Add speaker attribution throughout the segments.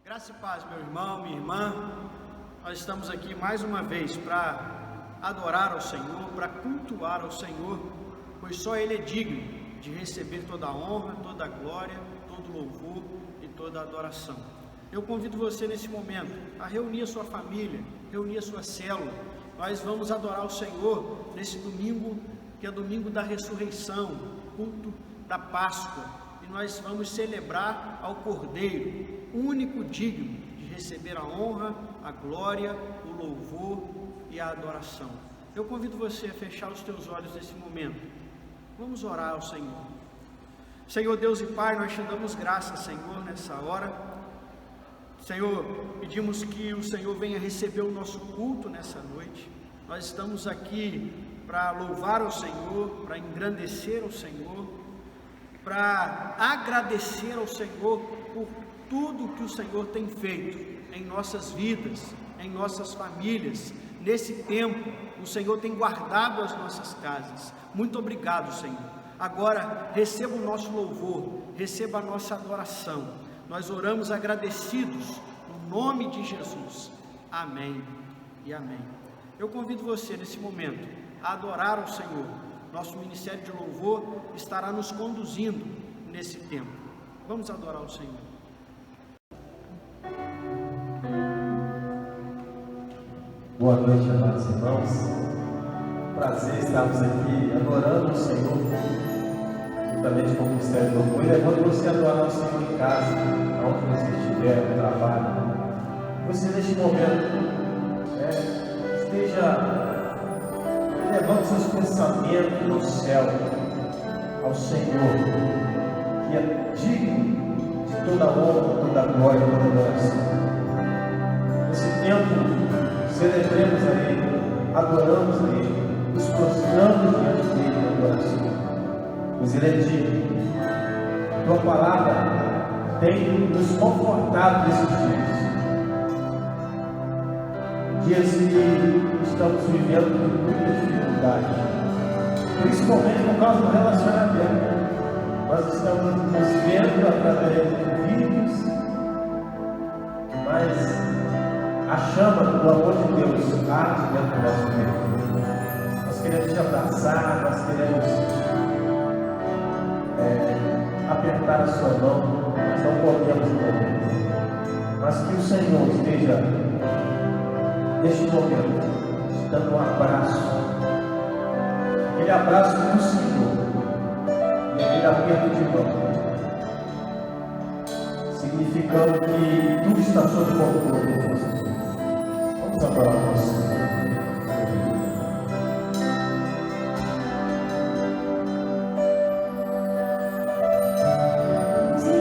Speaker 1: Graça e paz, meu irmão, minha irmã. Nós estamos aqui mais uma vez para adorar ao Senhor, para cultuar ao Senhor, pois só Ele é digno de receber toda a honra, toda a glória, todo o louvor e toda a adoração. Eu convido você nesse momento a reunir a sua família, reunir a sua célula. Nós vamos adorar o Senhor nesse domingo, que é domingo da ressurreição, culto da Páscoa, e nós vamos celebrar ao Cordeiro, único digno de receber a honra, a glória, o louvor e a adoração. Eu convido você a fechar os teus olhos nesse momento. Vamos orar ao Senhor. Senhor Deus e Pai, nós te damos graças, Senhor, nessa hora. Senhor, pedimos que o Senhor venha receber o nosso culto nessa noite. Nós estamos aqui para louvar ao Senhor, para engrandecer ao Senhor, para agradecer ao Senhor por tudo que o Senhor tem feito em nossas vidas, em nossas famílias. Nesse tempo, o Senhor tem guardado as nossas casas. Muito obrigado, Senhor. Agora, receba o nosso louvor, receba a nossa adoração. Nós oramos agradecidos no nome de Jesus. Amém e amém. Eu convido você nesse momento a adorar ao Senhor. Nosso ministério de louvor estará nos conduzindo nesse tempo. Vamos adorar o Senhor.
Speaker 2: Boa noite, amados irmãos. Prazer estarmos aqui adorando o Senhor, juntamente com o Ministério do Louvor, e levando você a adorar o Senhor em casa, onde você estiver, no trabalho. Você, neste momento, esteja levando seus pensamentos ao céu, ao Senhor, que é digno de toda a honra, toda a glória, toda a adoração. Nesse tempo, celebremos a Ele, adoramos a Ele, nos prostramos diante dEle na adoração, pois Ele é digno. Tua palavra tem nos confortado nesses dias que estamos vivendo com muita dificuldade, principalmente por causa do relacionamento. Nós estamos nos vendo através de vídeos, mas a chama do amor de Deus arde dentro do nosso peito. Nós queremos te abraçar, nós queremos apertar a sua mão, mas não podemos morrer. Mas que o Senhor esteja, neste momento, te dando um abraço, aquele abraço do Senhor, e aquele aperto de mão, significando que tudo está sob controle de você. Vamos adorar o Senhor.
Speaker 3: Que se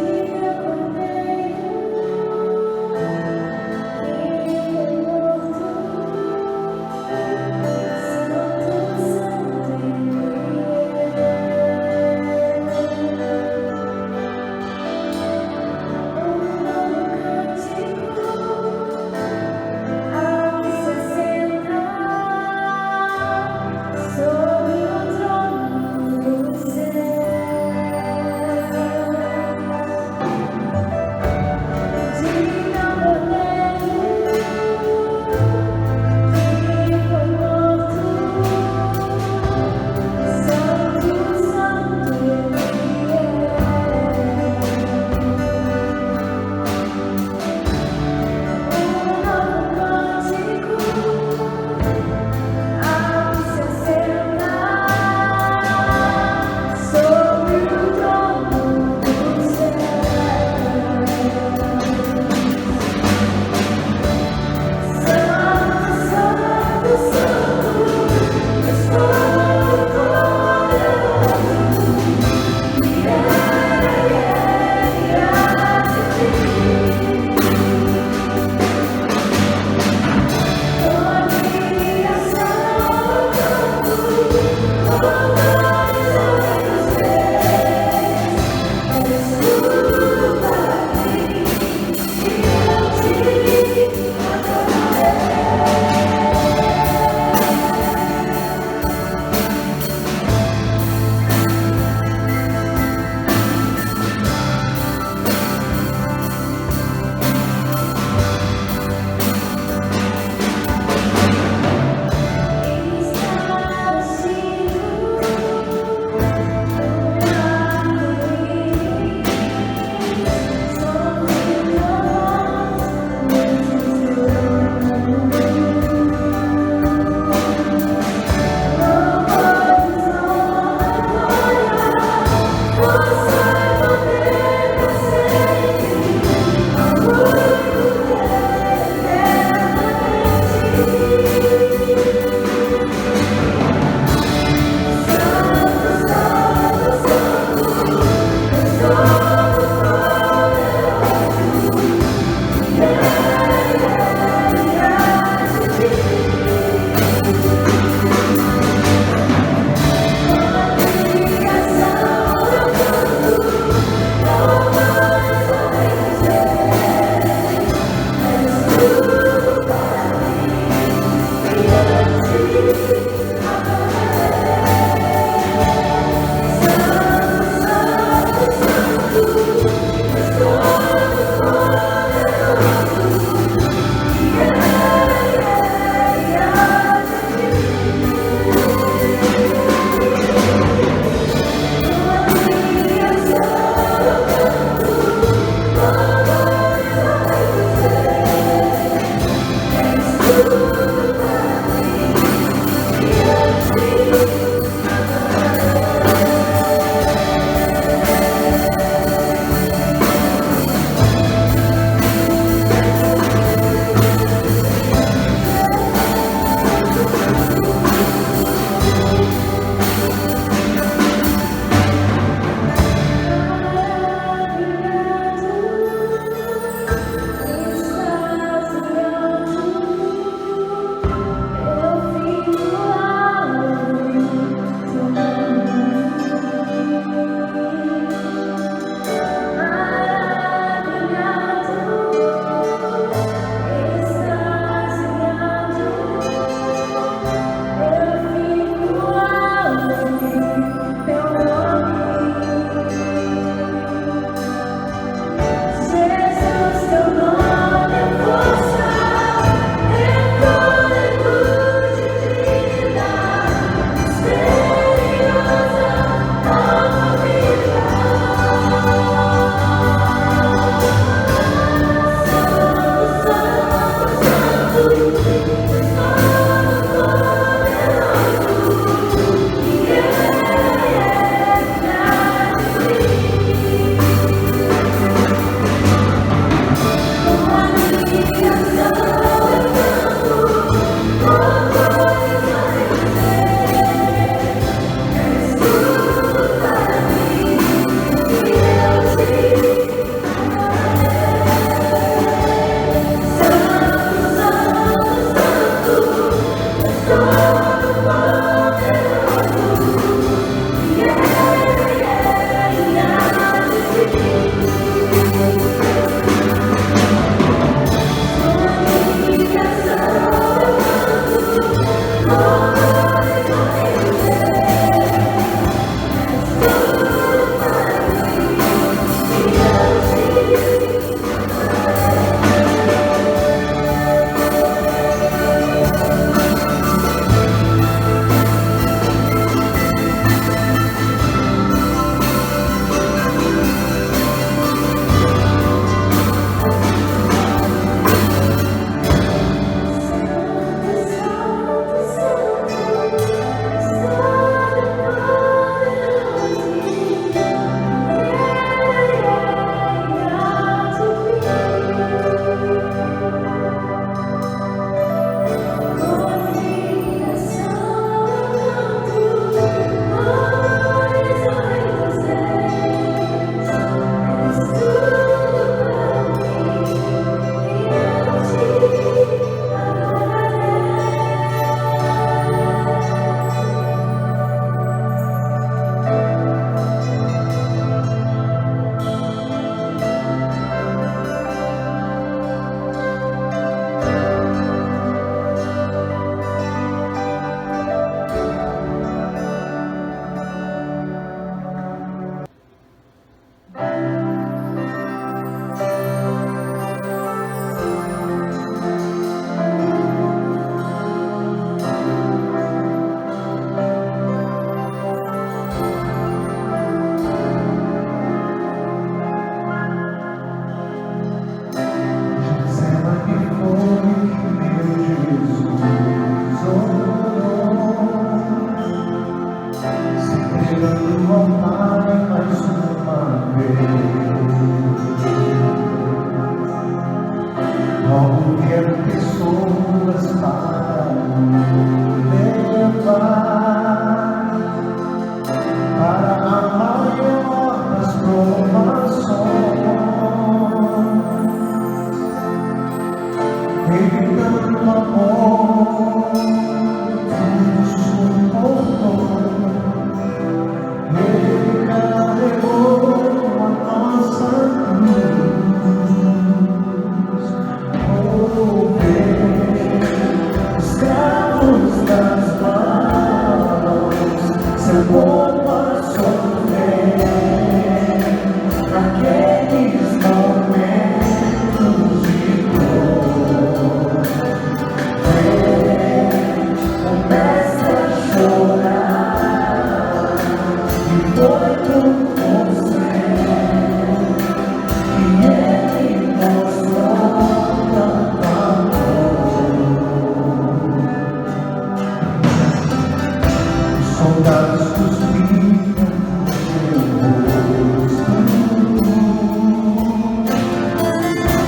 Speaker 2: pessoas para levar para a maior das provações. Ele dando amor, tudo suportou. Ele carregou a nossa cruz. Escravos das mãos, seu corpo a sofrer naqueles momentos de dor. Começa a chorar e foi por você que ele mostrou tanto soldados cuspiram seu rosto.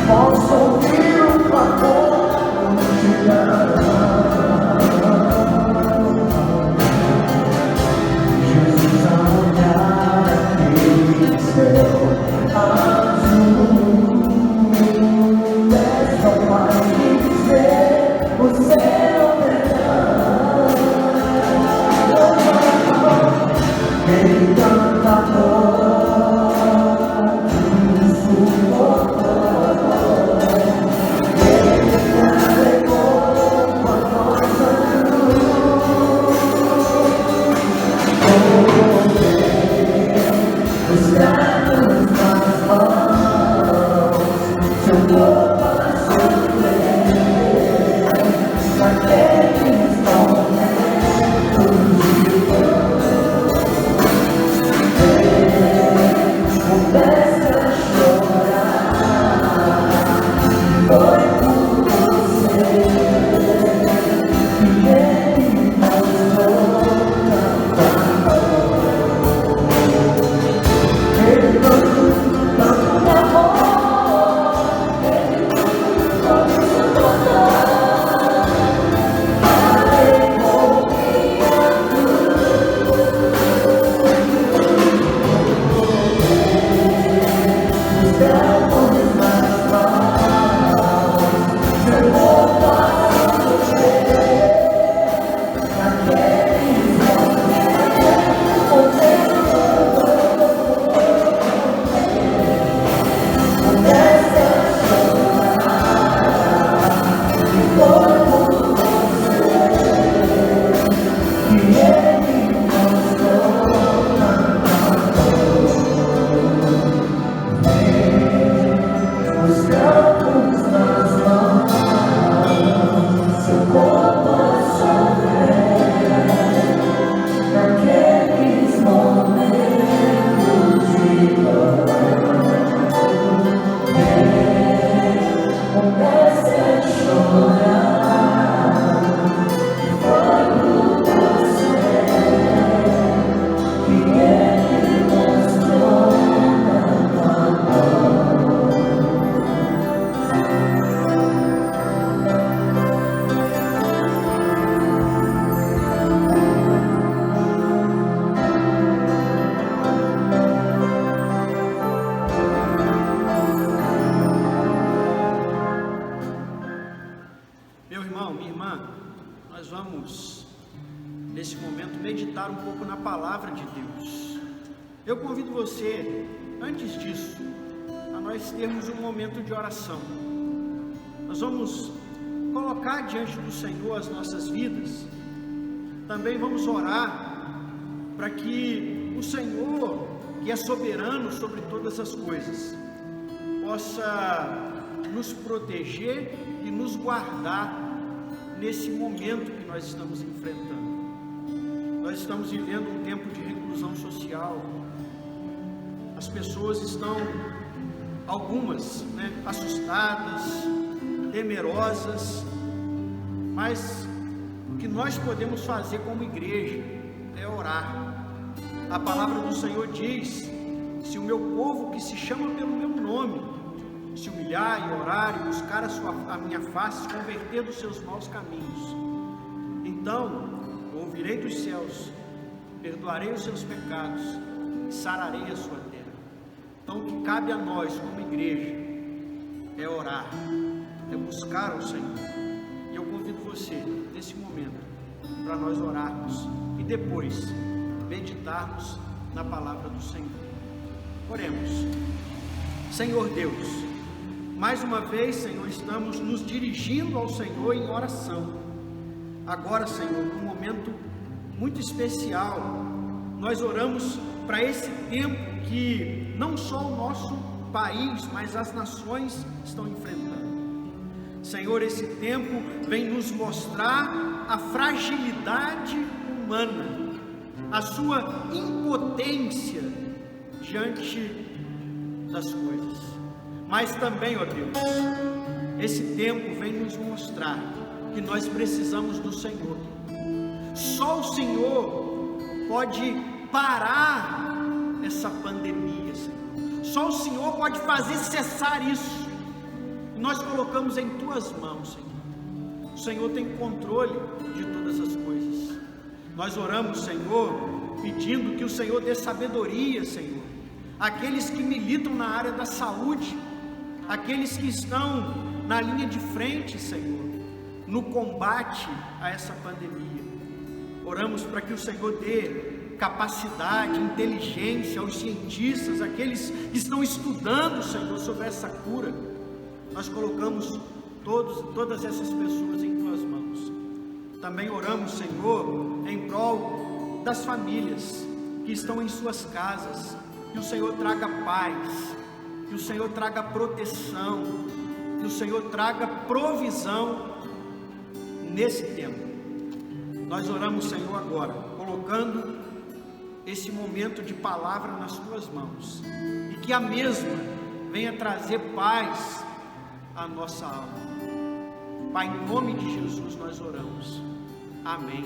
Speaker 2: Posso ouvir o clamor chegar. Jesus a olhar aquele céu azul, desce ao Pai e dizer: o céu ele canta amor, tudo suportou. Ele carregou a nossa cruz. Os braços nas mãos, seu corpo a sofrer naqueles momentos de dor. Começa a chorar, foi por você que ele mostrou tanto amor. Ele tanto amor, ele pode suportar, carregou minha escravos nas mãos, seu corpo a sofrer naqueles começa a chorar e foi por você que ele mostrou tanto amor. Os campos nas mãos, seu corpo a sofrer naqueles momentos de dor. Começa a chorar e foi por você que ele mostrou tanto amor.
Speaker 1: Meu irmão, minha irmã, nós vamos, nesse momento, meditar um pouco na palavra de Deus. Eu convido você, antes disso, a nós termos um momento de oração. Nós vamos colocar diante do Senhor as nossas vidas. Também vamos orar para que o Senhor, que é soberano sobre todas as coisas, possa nos proteger e nos guardar nesse momento que nós estamos enfrentando. Nós estamos vivendo um tempo de reclusão social. As pessoas estão, algumas, assustadas, temerosas, mas o que nós podemos fazer como igreja é orar. A palavra do Senhor diz: se o meu povo, que se chama pelo meu nome, se humilhar e orar e buscar a minha face, se converter dos seus maus caminhos, então ouvirei dos céus, perdoarei os seus pecados e sararei a sua terra. Então o que cabe a nós como igreja é orar, é buscar o Senhor. E eu convido você nesse momento para nós orarmos e depois meditarmos na palavra do Senhor. Oremos. Senhor Deus, mais uma vez, Senhor, estamos nos dirigindo ao Senhor em oração. Agora, Senhor, num momento muito especial, nós oramos para esse tempo que não só o nosso país, mas as nações estão enfrentando. Senhor, esse tempo vem nos mostrar a fragilidade humana, a sua impotência diante das coisas. Mas também, ó Deus, esse tempo vem nos mostrar que nós precisamos do Senhor. Só o Senhor pode parar essa pandemia, Senhor. Só o Senhor pode fazer cessar isso. E nós colocamos em Tuas mãos, Senhor. O Senhor tem controle de todas as coisas. Nós oramos, Senhor, pedindo que o Senhor dê sabedoria, Senhor. Aqueles que militam na área da saúde, aqueles que estão na linha de frente, Senhor, no combate a essa pandemia. Oramos para que o Senhor dê capacidade, inteligência aos cientistas, aqueles que estão estudando, Senhor, sobre essa cura. Nós colocamos todas essas pessoas em Tuas mãos. Também oramos, Senhor, em prol das famílias que estão em suas casas, que o Senhor traga paz, que o Senhor traga proteção, que o Senhor traga provisão nesse tempo. Nós oramos, Senhor, agora, colocando esse momento de palavra nas Tuas mãos, e que a mesma venha trazer paz à nossa alma. Pai, em nome de Jesus nós oramos. Amém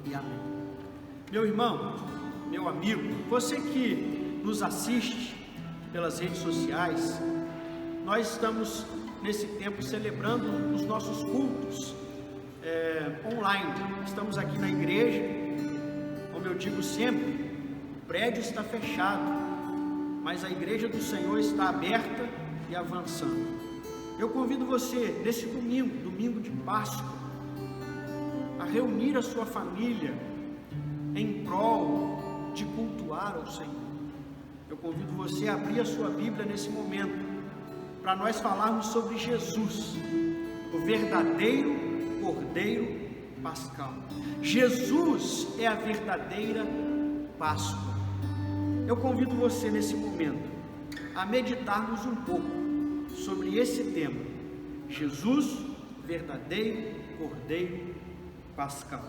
Speaker 1: e amém. Meu irmão, meu amigo, você que nos assiste pelas redes sociais, nós estamos nesse tempo celebrando os nossos cultos online. Estamos aqui na igreja, como eu digo sempre, o prédio está fechado, mas a igreja do Senhor está aberta e avançando. Eu convido você nesse domingo de Páscoa, a reunir a sua família em prol de cultuar ao Senhor. Eu convido você a abrir a sua Bíblia nesse momento, para nós falarmos sobre Jesus, o verdadeiro Cordeiro Pascal. Jesus é a verdadeira Páscoa. Eu convido você nesse momento a meditarmos um pouco sobre esse tema: Jesus, verdadeiro Cordeiro Pascal.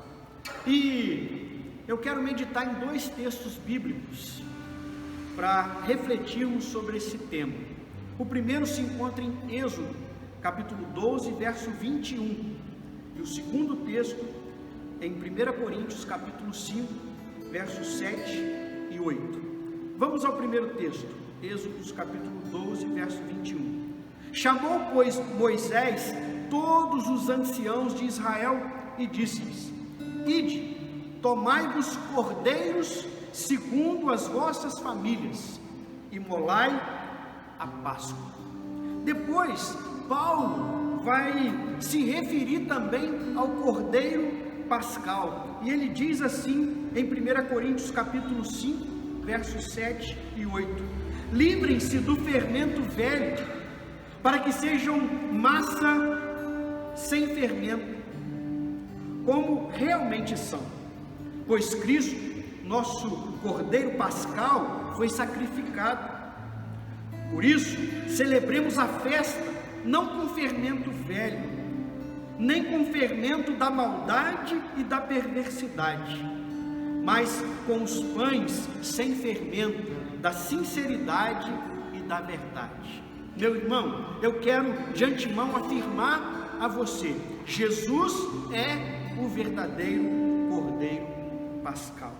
Speaker 1: E eu quero meditar em 2 textos bíblicos para refletirmos sobre esse tema. O primeiro se encontra em Êxodo, capítulo 12, verso 21. E o segundo texto em 1 Coríntios, capítulo 5, versos 7 e 8. Vamos ao primeiro texto, Êxodo, capítulo 12, verso 21. Chamou, pois, Moisés todos os anciãos de Israel e disse-lhes: Ide, tomai-vos cordeiros segundo as vossas famílias, e molai a Páscoa. Depois, Paulo vai se referir também ao Cordeiro Pascal, e ele diz assim em 1 Coríntios capítulo 5, versos 7 e 8: Livrem-se do fermento velho, para que sejam massa sem fermento, como realmente são, pois Cristo, nosso Cordeiro Pascal, foi sacrificado. Por isso, celebremos a festa não com fermento velho, nem com fermento da maldade e da perversidade, mas com os pães sem fermento da sinceridade e da verdade. Meu irmão, eu quero de antemão afirmar a você: Jesus é o verdadeiro Cordeiro Pascal.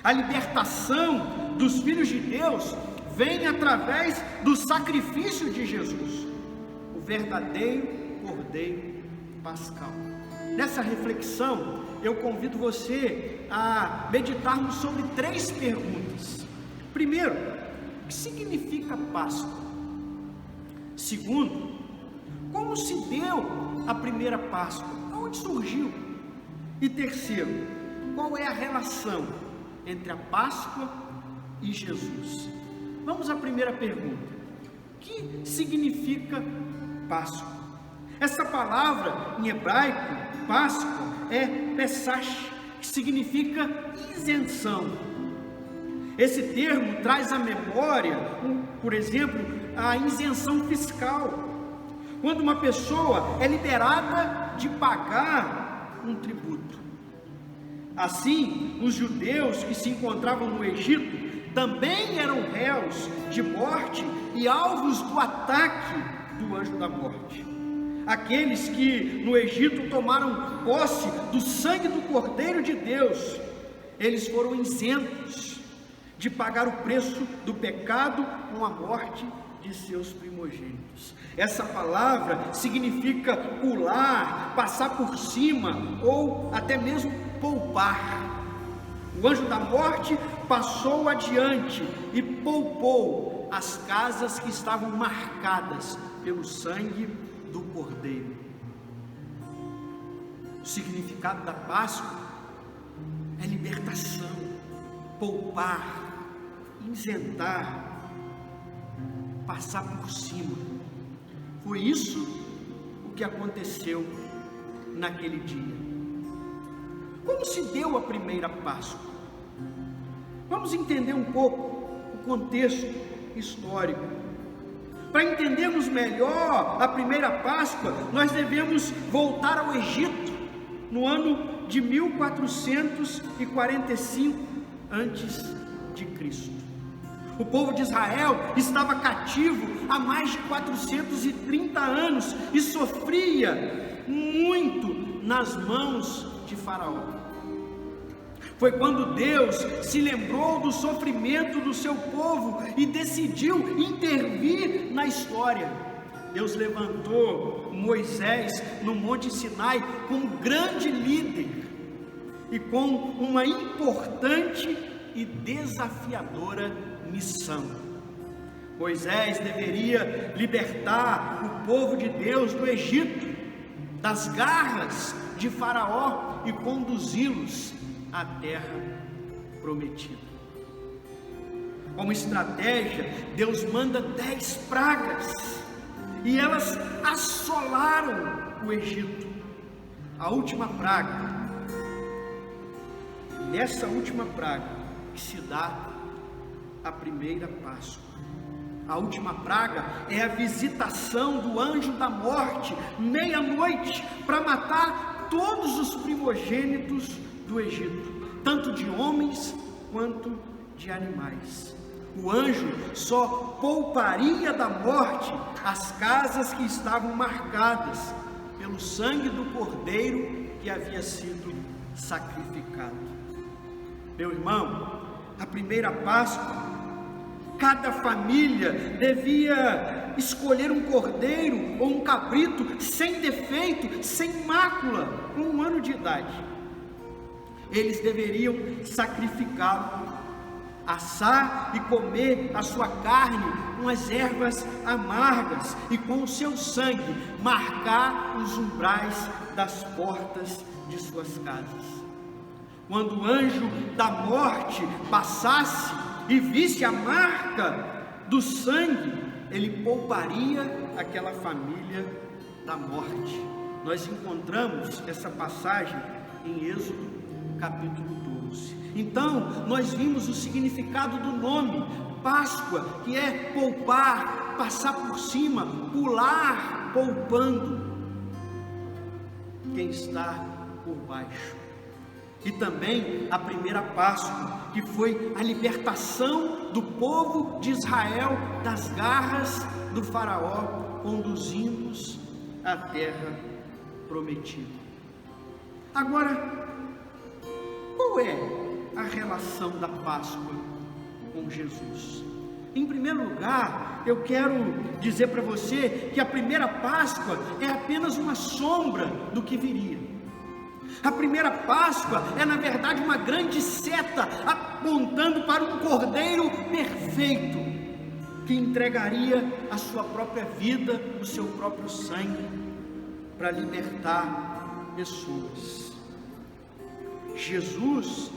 Speaker 1: A libertação dos filhos de Deus vem através do sacrifício de Jesus, o verdadeiro Cordeiro Pascal. Nessa reflexão, eu convido você a meditarmos sobre 3 perguntas. Primeiro, o que significa Páscoa? Segundo, como se deu a primeira Páscoa? Onde surgiu? E terceiro, qual é a relação entre a Páscoa e Jesus? Vamos à primeira pergunta. O que significa Páscoa? Essa palavra em hebraico, Páscoa, é Pesach, que significa isenção. Esse termo traz à memória, por exemplo, a isenção fiscal, quando uma pessoa é liberada de pagar um tributo. Assim, os judeus que se encontravam no Egito também eram réus de morte e alvos do ataque do anjo da morte. Aqueles que no Egito tomaram posse do sangue do Cordeiro de Deus, eles foram isentos de pagar o preço do pecado com a morte de seus primogênitos. Essa palavra significa pular, passar por cima ou até mesmo poupar. O anjo da morte passou adiante e poupou as casas que estavam marcadas pelo sangue do Cordeiro. O significado da Páscoa é libertação, poupar, isentar, passar por cima. Foi isso o que aconteceu naquele dia. Como se deu a primeira Páscoa? Vamos entender um pouco o contexto histórico. Para entendermos melhor a primeira Páscoa, nós devemos voltar ao Egito, no ano de 1445 a.C. O povo de Israel estava cativo há mais de 430 anos e sofria muito nas mãos de Faraó. Foi quando Deus se lembrou do sofrimento do seu povo e decidiu intervir na história. Deus levantou Moisés no Monte Sinai como grande líder e com uma importante e desafiadora missão. Moisés deveria libertar o povo de Deus do Egito, das garras de Faraó e conduzi-los à terra prometida. Como estratégia, Deus manda 10 pragas e elas assolaram o Egito. A última praga, nessa última praga que se dá a primeira Páscoa. A última praga é a visitação do anjo da morte, meia-noite, para matar todos os primogênitos do Egito, tanto de homens quanto de animais. O anjo só pouparia da morte as casas que estavam marcadas pelo sangue do Cordeiro que havia sido sacrificado. Meu irmão, a primeira Páscoa, cada família devia escolher um cordeiro ou um cabrito sem defeito, sem mácula, com 1 ano de idade. Eles deveriam sacrificá-lo, assar e comer a sua carne com as ervas amargas e com o seu sangue marcar os umbrais das portas de suas casas. Quando o anjo da morte passasse e visse a marca do sangue, ele pouparia aquela família da morte. Nós encontramos essa passagem em Êxodo capítulo 12. Então, nós vimos o significado do nome, Páscoa, que é poupar, passar por cima, pular, poupando quem está por baixo. E também a primeira Páscoa, que foi a libertação do povo de Israel das garras do Faraó, conduzindo-os à terra prometida. Agora, qual é a relação da Páscoa com Jesus? Em primeiro lugar, eu quero dizer para você que a primeira Páscoa é apenas uma sombra do que viria. A primeira Páscoa é, na verdade, uma grande seta apontando para um cordeiro perfeito, que entregaria a sua própria vida, o seu próprio sangue, para libertar pessoas. Jesus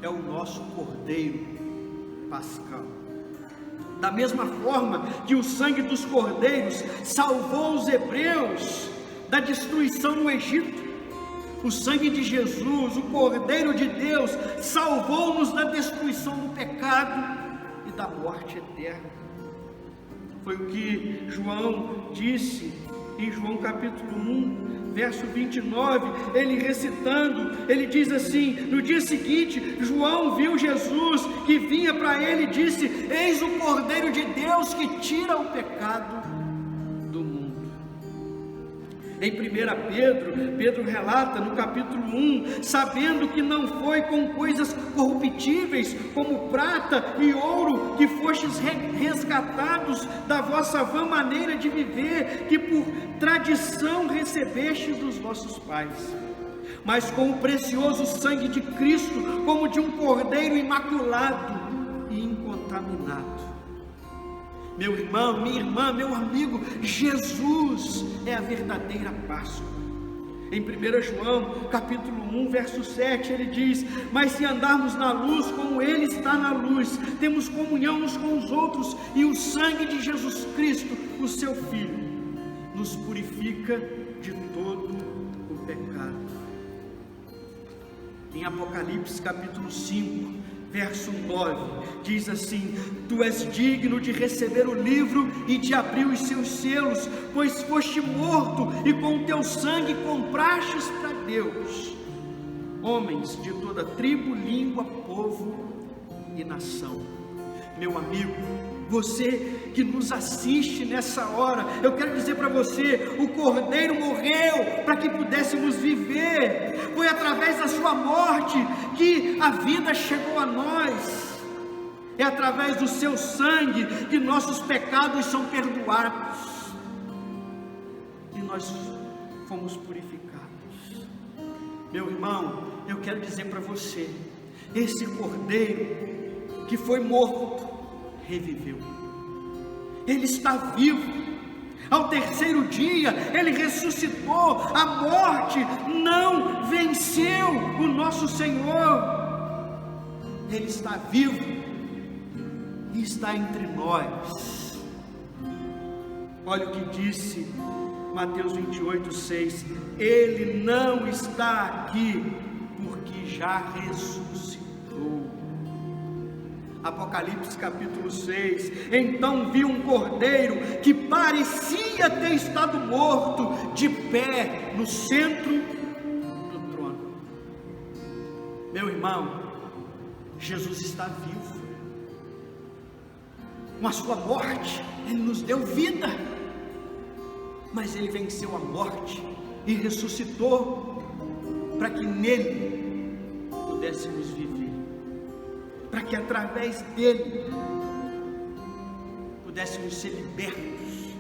Speaker 1: é o nosso cordeiro pascal. Da mesma forma que o sangue dos cordeiros salvou os hebreus da destruição no Egito, o sangue de Jesus, o Cordeiro de Deus, salvou-nos da destruição do pecado e da morte eterna. Foi o que João disse em João capítulo 1, verso 29, ele recitando, ele diz assim: no dia seguinte, João viu Jesus que vinha para ele e disse: eis o Cordeiro de Deus que tira o pecado do mundo. Em 1 Pedro relata no capítulo 1, sabendo que não foi com coisas corruptíveis, como prata e ouro, que fostes resgatados da vossa vã maneira de viver, que por tradição recebestes dos vossos pais, mas com o precioso sangue de Cristo, como de um cordeiro imaculado e incontaminado. Meu irmão, minha irmã, meu amigo, Jesus é a verdadeira Páscoa. Em 1 João, capítulo 1, verso 7, ele diz: mas se andarmos na luz, como Ele está na luz, temos comunhão uns com os outros, e o sangue de Jesus Cristo, o seu Filho, nos purifica de todo o pecado. Em Apocalipse, capítulo 5, verso 9, diz assim: tu és digno de receber o livro e de abrir os seus selos, pois foste morto e com o teu sangue comprastes para Deus homens de toda tribo, língua, povo e nação. Meu amigo, você que nos assiste nessa hora, eu quero dizer para você: o Cordeiro morreu para que pudéssemos viver. Foi através da sua morte que a vida chegou a nós. É através do seu sangue que nossos pecados são perdoados e nós fomos purificados. Meu irmão, eu quero dizer para você: esse Cordeiro que foi morto reviveu. Ele está vivo. Ao terceiro dia ele ressuscitou. A morte não venceu o nosso Senhor. Ele está vivo e está entre nós. Olha o que disse Mateus 28:6: ele não está aqui porque já ressuscitou. Apocalipse capítulo 6, então vi um cordeiro que parecia ter estado morto, de pé no centro do trono. Meu irmão, Jesus está vivo. Com a sua morte, Ele nos deu vida, mas Ele venceu a morte e ressuscitou, para que nele pudéssemos viver, para que através dele pudéssemos ser libertos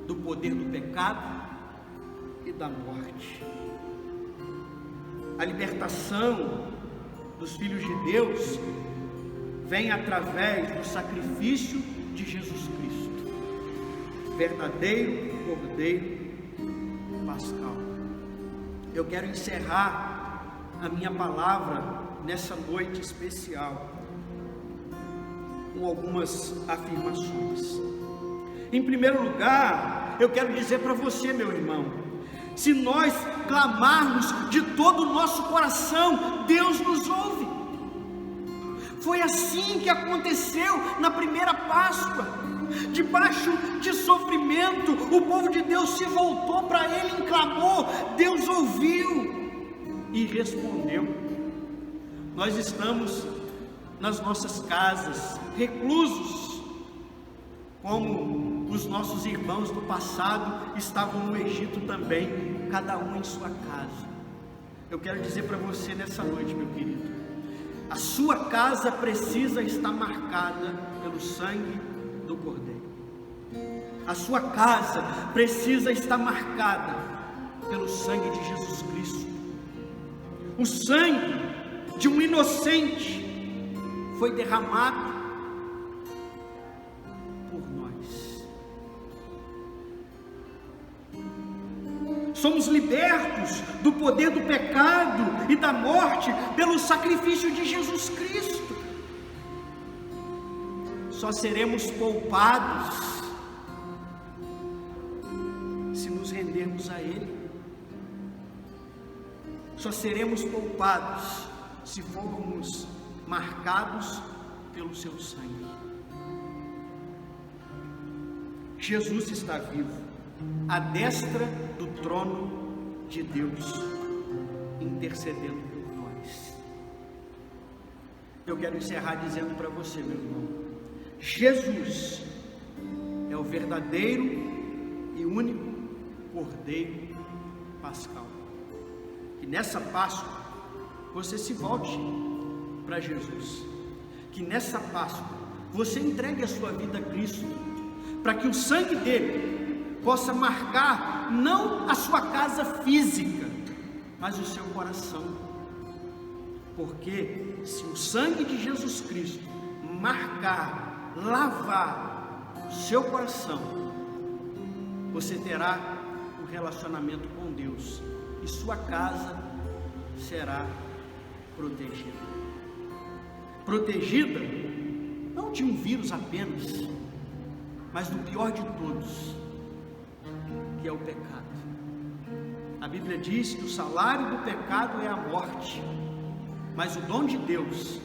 Speaker 1: do poder do pecado e da morte. A libertação dos filhos de Deus vem através do sacrifício de Jesus Cristo, verdadeiro Cordeiro pascal. Eu quero encerrar a minha palavra nessa noite especial com algumas afirmações. Em primeiro lugar, eu quero dizer para você, meu irmão, se nós clamarmos de todo o nosso coração, Deus nos ouve. Foi assim que aconteceu na primeira Páscoa. Debaixo de sofrimento, o povo de Deus se voltou para Ele em clamor. Deus ouviu e respondeu. Nós estamos nas nossas casas, reclusos, como os nossos irmãos do passado estavam no Egito também, cada um em sua casa. Eu quero dizer para você nessa noite, meu querido, a sua casa precisa estar marcada pelo sangue do Cordeiro. A sua casa precisa estar marcada pelo sangue de Jesus Cristo. O sangue de um inocente foi derramado por nós. Somos libertos do poder do pecado e da morte pelo sacrifício de Jesus Cristo. Só seremos poupados se nos rendermos a Ele. Só seremos poupados se formos marcados pelo seu sangue. Jesus está vivo, à destra do trono de Deus, intercedendo por nós. Eu quero encerrar dizendo para você, meu irmão, Jesus é o verdadeiro e único Cordeiro Pascal. Que nessa Páscoa você se volte para Jesus. Que nessa Páscoa você entregue a sua vida a Cristo, para que o sangue dele possa marcar não a sua casa física, mas o seu coração. Porque se o sangue de Jesus Cristo marcar, lavar o seu coração, você terá um relacionamento com Deus e sua casa será protegida. Protegida não de um vírus apenas, mas do pior de todos, que é o pecado. A Bíblia diz que o salário do pecado é a morte, mas o dom de Deus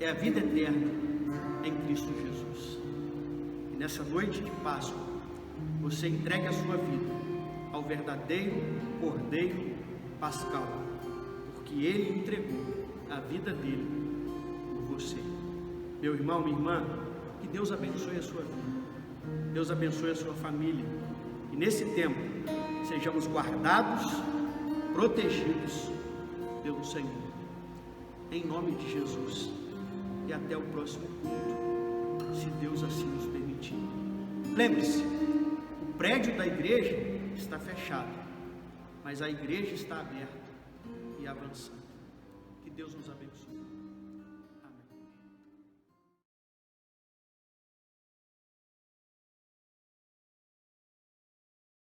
Speaker 1: é a vida eterna em Cristo Jesus. E nessa noite de Páscoa, você entregue a sua vida ao verdadeiro Cordeiro Pascal, porque Ele entregou a vida dele por você. Meu irmão, minha irmã, que Deus abençoe a sua vida, Deus abençoe a sua família, e nesse tempo sejamos guardados, protegidos pelo Senhor, em nome de Jesus. E até o próximo culto, se Deus assim nos permitir. Lembre-se, o prédio da igreja está fechado, mas a igreja está aberta e avançando. Que Deus nos abençoe.